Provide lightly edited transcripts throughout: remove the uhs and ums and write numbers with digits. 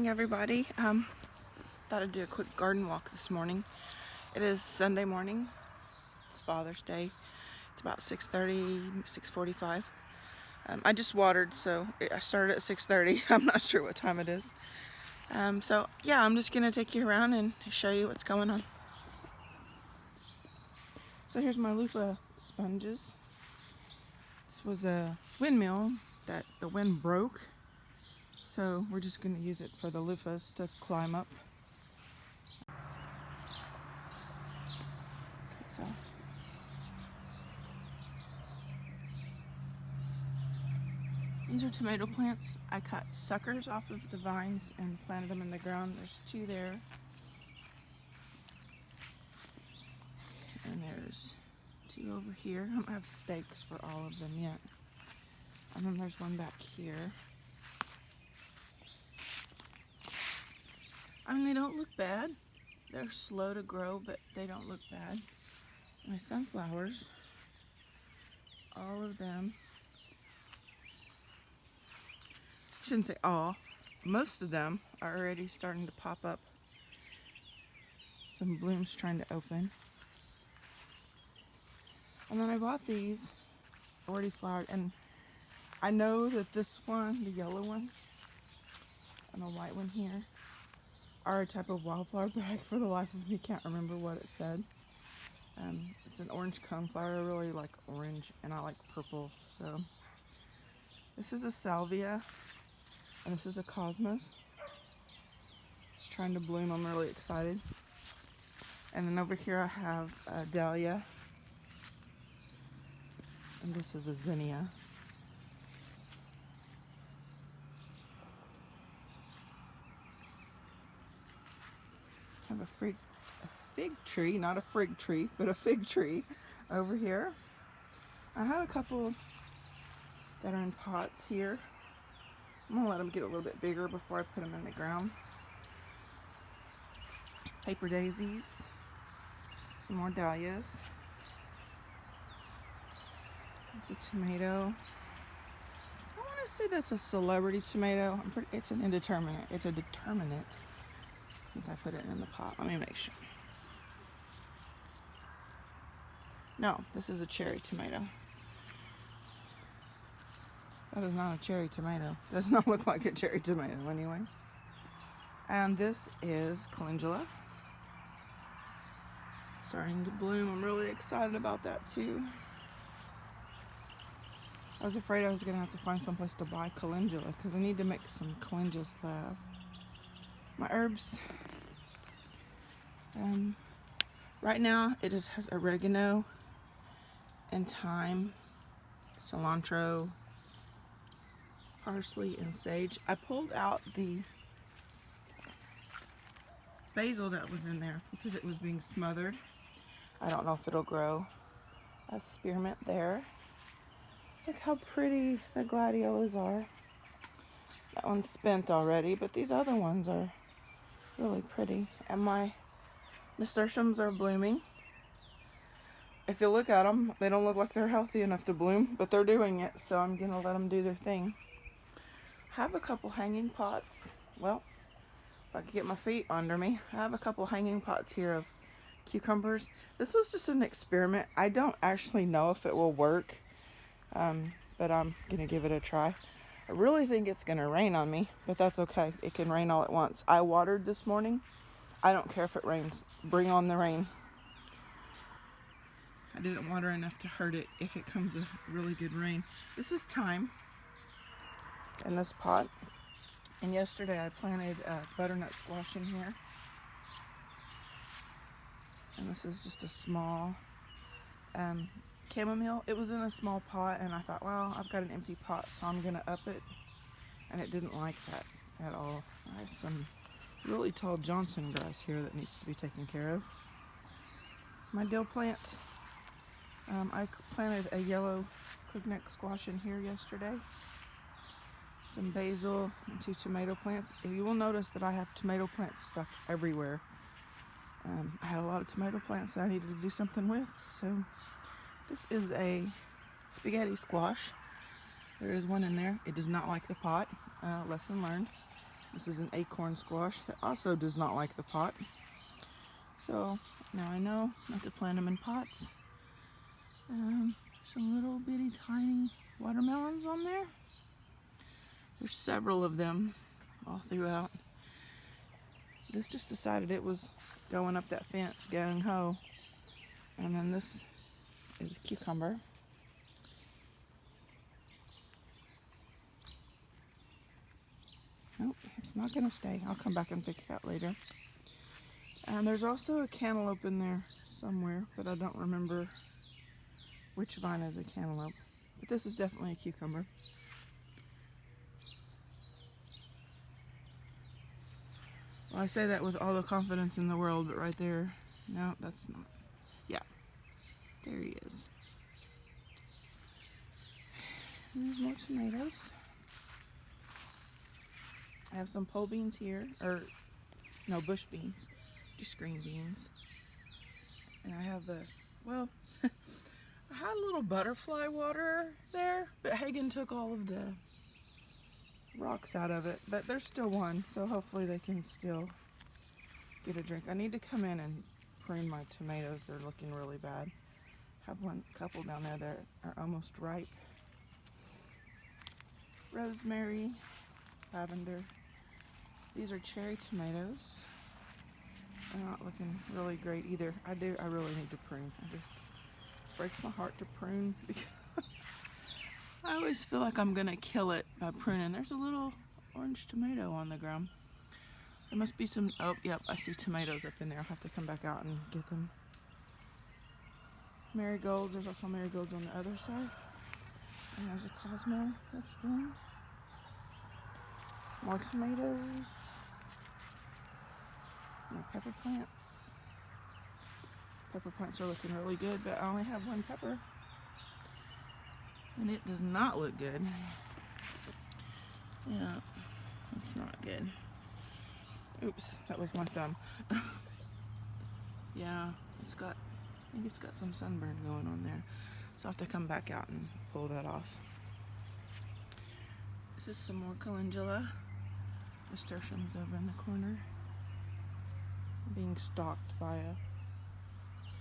Everybody, thought I'd do a quick garden walk this morning. It is Sunday morning. It's Father's Day. It's about 6:30, 6:45. I just watered, so I started at 6:30. I'm not sure what time it is. So yeah, I'm just gonna take you around and show you what's going on. So here's my loofah sponges. This was a windmill that the wind broke, so we're just gonna use it for the loofahs to climb up. So these are tomato plants. I cut suckers off of the vines and planted them in the ground. There's two there. And there's two over here. I don't have stakes for all of them yet. And then there's one back here. I mean, they don't look bad. They're slow to grow, but they don't look bad. My sunflowers, all of them. I shouldn't say all. Most of them are already starting to pop up. Some blooms trying to open. And then I bought these already flowered, and I know that this one, the yellow one, and the white one here are a type of wildflower, but I, for the life of me, can't remember what it said. It's an orange coneflower. I really like orange, and I like purple. So this is a salvia, and this is a cosmos. It's trying to bloom. I'm really excited. And then over here I have a dahlia, and this is a zinnia. I have a fig tree, not a frig tree, but a fig tree over here. I have a couple that are in pots here. I'm gonna let them get a little bit bigger before I put them in the ground. Paper daisies, some more dahlias. There's a tomato. I want to say that's a celebrity tomato. It's an indeterminate. It's a determinate since I put it in the pot. Let me make sure. No, this is a cherry tomato. That is not a cherry tomato. Does not look like a cherry tomato anyway. And this is calendula. Starting to bloom. I'm really excited about that too. I was afraid I was going to have to find someplace to buy calendula because I need to make some calendula salve. My herbs. Right now it just has oregano and thyme, cilantro, parsley, and sage. I pulled out the basil that was in there because it was being smothered. I don't know if it'll grow. A spearmint there. Look how pretty the gladiolas are. That one's spent already, but these other ones are really pretty. And my nasturtiums are blooming. If you look at them, they don't look like they're healthy enough to bloom, but they're doing it, so I'm gonna let them do their thing. I have a couple hanging pots. Well, if I could get my feet under me, I have a couple hanging pots here of cucumbers. This was just an experiment. I don't actually know if it will work, but I'm gonna give it a try. I really think it's gonna rain on me, but that's okay. It can rain all at once. I watered this morning. I don't care if it rains. Bring on the rain. I didn't water enough to hurt it if it comes a really good rain. This is thyme in this pot. And yesterday I planted butternut squash in here. And this is just a small chamomile. It was in a small pot, and I thought, well, I've got an empty pot, so I'm gonna up it. And it didn't like that at all. I had some really tall Johnson grass here that needs to be taken care of. My dill plant. I planted a yellow crookneck squash in here yesterday. Some basil and two tomato plants. You will notice that I have tomato plants stuck everywhere. I had a lot of tomato plants that I needed to do something with, so this is a spaghetti squash. There is one in there. It does not like the pot. Lesson learned. This is an acorn squash that also does not like the pot. So now I know not to plant them in pots. Some little bitty tiny watermelons on there. There's several of them all throughout. This just decided it was going up that fence, gung ho. And then this is a cucumber. Nope, it's not gonna stay. I'll come back and fix that later. And there's also a cantaloupe in there somewhere, but I don't remember which vine is a cantaloupe. But this is definitely a cucumber. Well, I say that with all the confidence in the world, but right there, no, that's not. Yeah, there he is. And there's more tomatoes. I have some pole beans here, or no, bush beans, just green beans. And I have the, well, I had a little butterfly water there, but Hagen took all of the rocks out of it. But there's still one, so hopefully they can still get a drink. I need to come in and prune my tomatoes. They're looking really bad. Have one couple down there that are almost ripe. Rosemary, lavender. These are cherry tomatoes. They're not looking really great either. I really need to prune. It just breaks my heart to prune because I always feel like I'm gonna kill it by pruning. There's a little orange tomato on the ground. There must be some, oh, yep, I see tomatoes up in there. I'll have to come back out and get them. Marigolds, there's also marigolds on the other side. And there's a Cosmo that's bloomed. More tomatoes. More pepper plants. Pepper plants are looking really good, but I only have one pepper. And it does not look good. Yeah, it's not good. Oops, that was my thumb. Yeah, I think it's got some sunburn going on there. So I'll have to come back out and pull that off. This is some more calendula. Nasturtiums over in the corner. Being stalked by a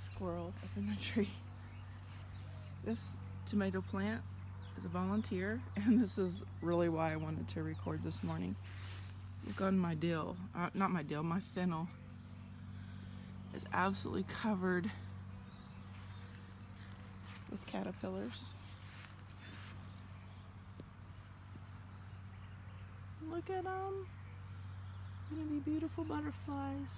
squirrel up in the tree. This tomato plant is a volunteer, and this is really why I wanted to record this morning. Look on my dill, not my dill, my fennel is absolutely covered with caterpillars. Look at them. Gonna be beautiful butterflies.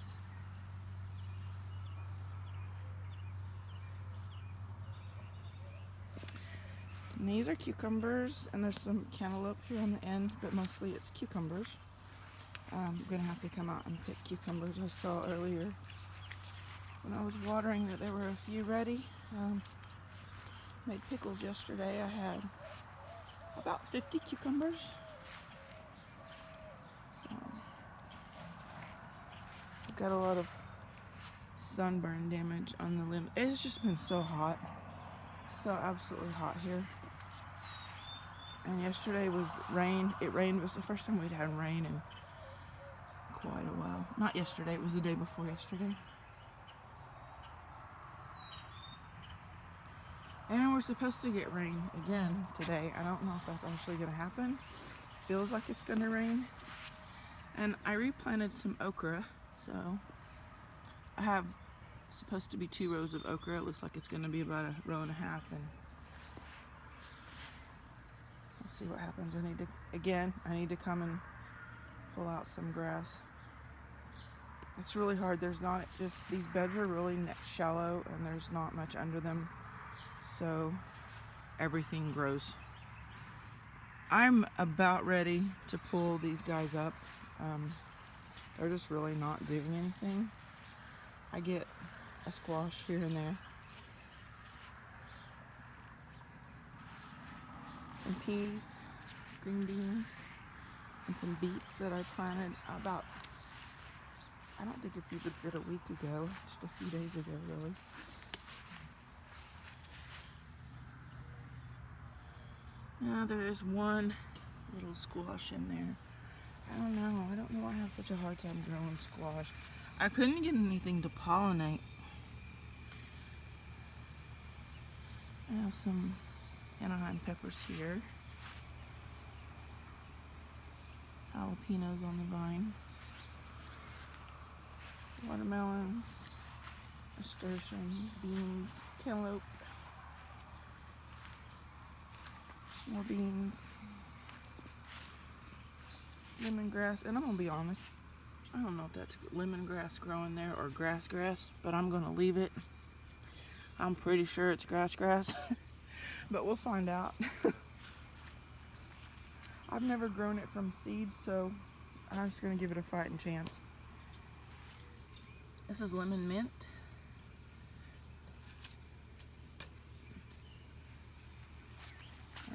And these are cucumbers, and there's some cantaloupe here on the end, but mostly it's cucumbers. I'm gonna have to come out and pick cucumbers. I saw earlier when I was watering that there were a few ready. Made pickles yesterday. I had about 50 cucumbers. So I've got a lot of sunburn damage on the limb. It's just been so hot. So absolutely hot here. And yesterday was rain. It rained. It was the first time we'd had rain in quite a while. Not yesterday, it was the day before yesterday. And we're supposed to get rain again today. I don't know if that's actually going to happen. Feels like it's going to rain. And I replanted some okra, so I have supposed to be 2 rows of okra. It looks like it's going to be about a row and a half, and we'll see what happens. I need to come and pull out some grass. It's really hard. These beds are really shallow, and there's not much under them, so everything grows. I'm about ready to pull these guys up. They're just really not doing anything. I get a squash here and there. Some peas, green beans, and some beets that I planted about, I don't think it's even been a week ago, just a few days ago really. Now there is one little squash in there. I don't know. I don't know why I have such a hard time growing squash. I couldn't get anything to pollinate. I have some Anaheim peppers here. Jalapenos on the vine. Watermelons. Nasturtium. Beans. Cantaloupe. More beans. Lemongrass. And I'm going to be honest. I don't know if that's lemongrass growing there or grass, but I'm going to leave it. I'm pretty sure it's grass, but we'll find out. I've never grown it from seeds, so I'm just going to give it a fighting chance. This is lemon mint.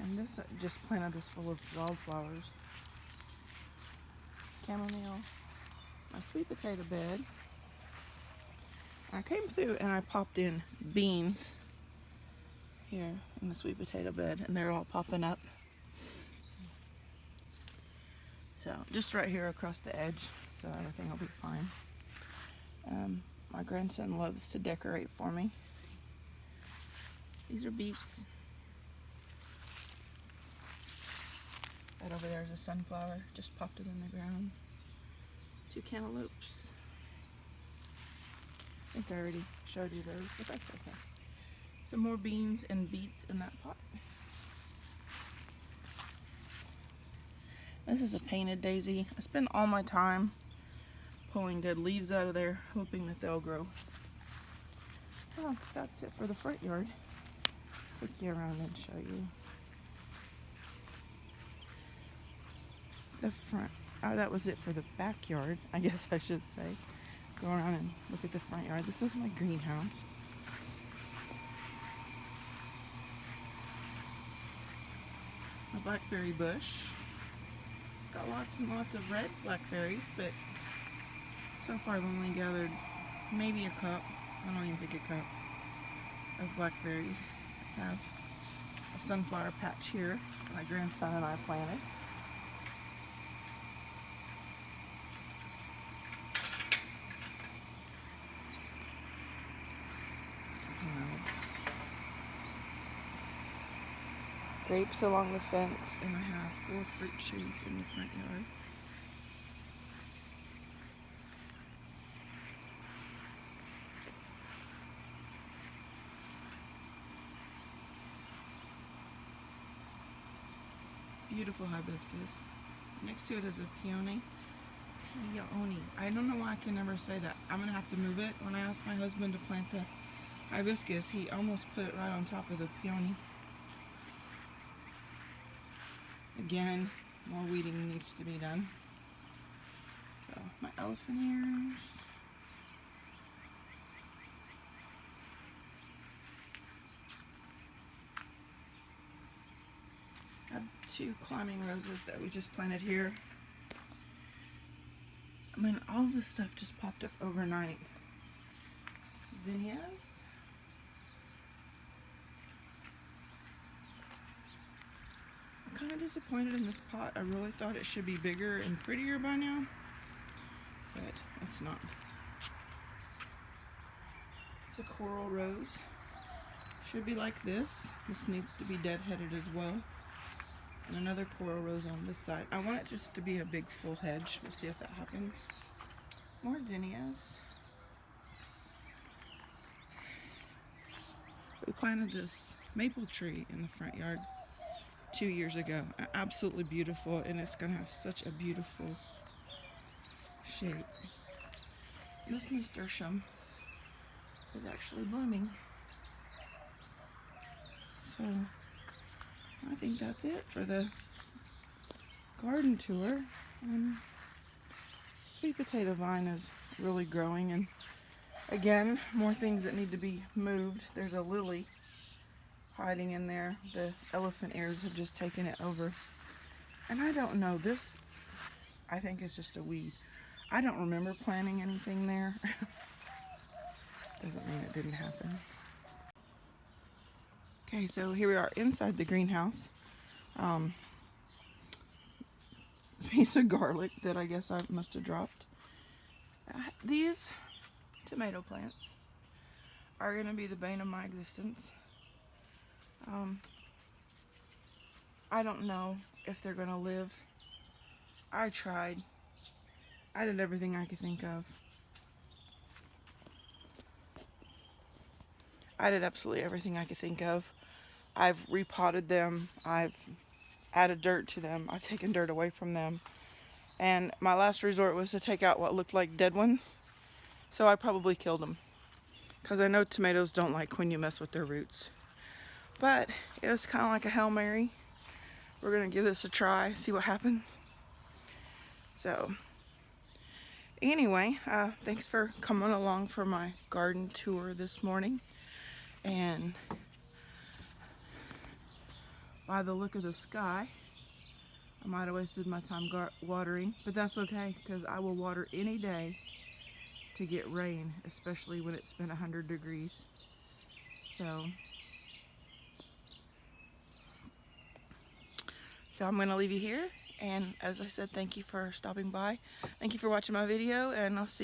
And this, just planted this full of wildflowers. Chamomile. My sweet potato bed. I came through and I popped in beans here in the sweet potato bed, and they're all popping up. So just right here across the edge, so everything will be fine. My grandson loves to decorate for me. These are beets. That over there is a sunflower, just popped it in the ground. 2 cantaloupes. I think I already showed you those, but that's okay. Some more beans and beets in that pot. This is a painted daisy. I spend all my time pulling dead leaves out of there, hoping that they'll grow. So that's it for the front yard. Take you around and show you the front. Oh, that was it for the backyard, I guess I should say. Go around and look at the front yard. This is my greenhouse. A blackberry bush. It's got lots and lots of red blackberries, but so far I've only gathered maybe a cup. I don't even think a cup of blackberries. I have a sunflower patch here my grandson and I planted. Grapes along the fence, and I have 4 fruit trees in the front yard. Beautiful hibiscus. Next to it is a peony. I don't know why I can never say that. I'm going to have to move it. When I asked my husband to plant the hibiscus, he almost put it right on top of the peony. Again, more weeding needs to be done. So, my elephant ears. I have 2 climbing roses that we just planted here. I mean, all this stuff just popped up overnight. Zinnias. I'm kind of disappointed in this pot. I really thought it should be bigger and prettier by now, but it's not. It's a coral rose. Should be like this. This needs to be dead-headed as well. And another coral rose on this side. I want it just to be a big full hedge. We'll see if that happens. More zinnias. We planted this maple tree in the front yard 2 years ago. Absolutely beautiful, and it's going to have such a beautiful shape. This nasturtium is actually blooming. So I think that's it for the garden tour. Sweet potato vine is really growing, and again, more things that need to be moved. There's a lily hiding in there. The elephant ears have just taken it over. And I don't know, this I think is just a weed. I don't remember planting anything there. Doesn't mean it didn't happen. Okay, so here we are inside the greenhouse. piece of garlic that I guess I must have dropped. These tomato plants are going to be the bane of my existence. I don't know if they're going to live. I tried. I did everything I could think of. I did absolutely everything I could think of. I've repotted them. I've added dirt to them. I've taken dirt away from them. And my last resort was to take out what looked like dead ones. So I probably killed them. Because I know tomatoes don't like when you mess with their roots. But it was kind of like a Hail Mary. We're going to give this a try, see what happens. So, anyway, thanks for coming along for my garden tour this morning. And by the look of the sky, I might have wasted my time watering, but that's okay, because I will water any day to get rain, especially when it's been 100 degrees. So I'm going to leave you here, and as I said, thank you for stopping by. Thank you for watching my video, and I'll see you